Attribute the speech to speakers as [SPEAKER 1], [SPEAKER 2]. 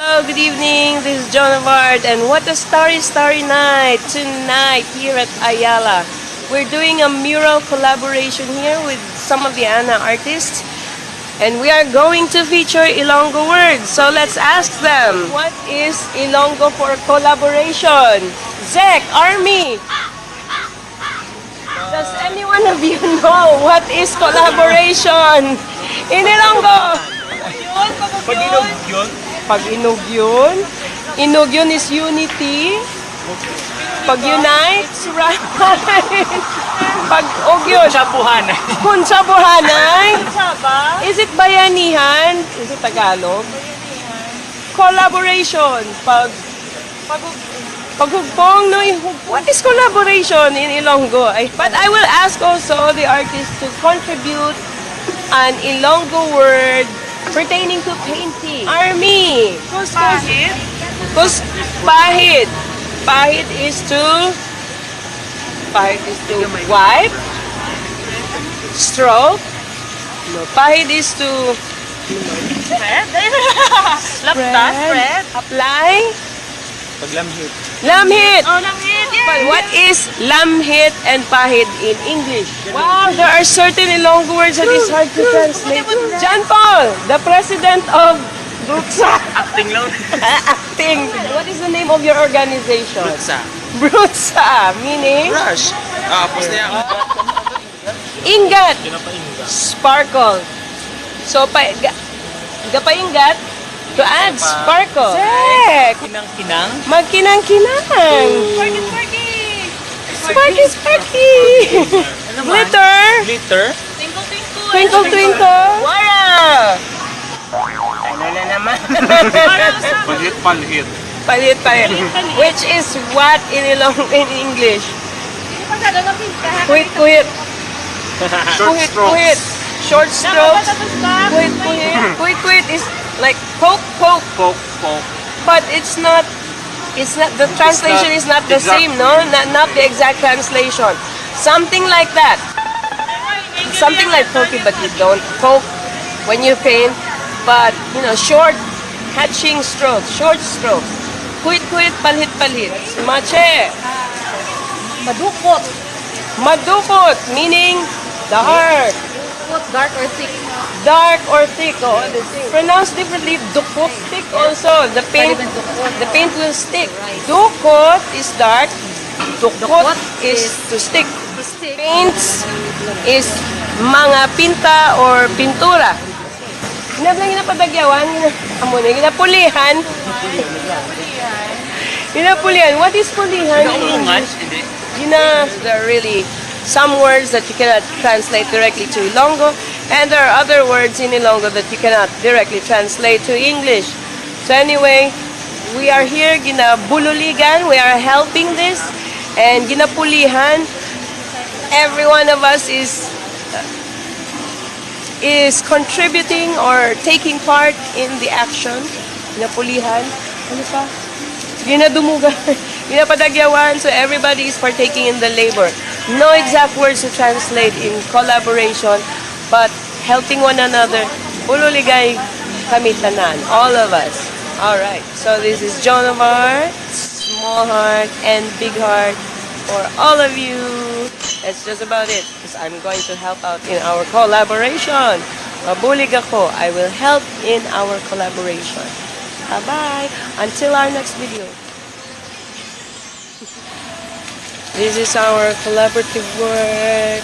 [SPEAKER 1] Hello, good evening. This is John Avard, and what a starry, starry night tonight here at Ayala. We're doing a mural collaboration here with some of the Ana artists, and we are going to feature Ilonggo words. So let's ask them, what is Ilonggo for collaboration? Zek, Army, does any one of you know what is collaboration in Ilonggo? Pag-inog yun. Inog yun is unity. Pag-unite, right? Pag-og yun. Kunsabuhanay. Is it bayanihan? Is it Tagalog? Collaboration. Paghugpong, no? What is collaboration in Ilonggo? But I will ask also the artists to contribute an Ilonggo word pertaining to painting. Army. Pahid. Pahid. Pahid is to wipe. Stroke. No. Pahid is to
[SPEAKER 2] spread. Spread.
[SPEAKER 1] Apply.
[SPEAKER 3] Paglamhit.
[SPEAKER 1] Lamhit.
[SPEAKER 2] Oh, lamhit. Yeah.
[SPEAKER 1] But what is lamhit and pahid in English? Wow, there are certain Ilonggo words that is hard to translate. John Paul, the president of Brutsa.
[SPEAKER 3] Acting lang.
[SPEAKER 1] Acting. What is the name of your organization?
[SPEAKER 3] Brutsa.
[SPEAKER 1] Brutsa, meaning?
[SPEAKER 3] Brush. Tapos na yan.
[SPEAKER 1] Ingat. Sparkle. So, gapaingat to add sparkle. Zek!
[SPEAKER 3] Kinang-kinang.
[SPEAKER 1] Magkinang-kinang. Sparky. Glitter.
[SPEAKER 3] Glitter.
[SPEAKER 1] Twinkle, twinkle.
[SPEAKER 2] Wow!
[SPEAKER 1] Ano na naman?
[SPEAKER 3] Palit.
[SPEAKER 1] Palit. Which is what in English? Quit.
[SPEAKER 3] Short strokes.
[SPEAKER 1] Short strokes. Quit is like poke. But it's not the translation is not the same, no? Not the exact translation. Something like that. Something like pokey, but you don't poke when you paint. But, short hatching strokes, short strokes. Quit, palit. Mache. Madukot, meaning dark.
[SPEAKER 2] Dark or thick?
[SPEAKER 1] Dark or thick, the same. Pronounced differently, dukot, thick also. The paint will stick. Dukot is dark, dukot is to stick. Paints is mga pinta or pintura. Ginablang ginapadagyawan, ginapulihan. What is pulihan? There are really some words that you cannot translate directly to Ilonggo, and there are other words in Ilonggo that you cannot directly translate to English. So anyway, we are here, ginabululigan, we are helping this, and ginapulihan. Every one of us is contributing or taking part in the action. Ginapulihan. Ano pa? Ginadumugan. Ginapadagyawan. So everybody is partaking in the labor. No exact words to translate in collaboration, but helping one another. Bululigay kami tanan. All of us. Alright. So this is John of Art, small heart and big heart for all of you. That's just about it. Because I'm going to help out in our collaboration. Mabulig ako. I will help in our collaboration. Bye-bye. Until our next video. This is our collaborative work.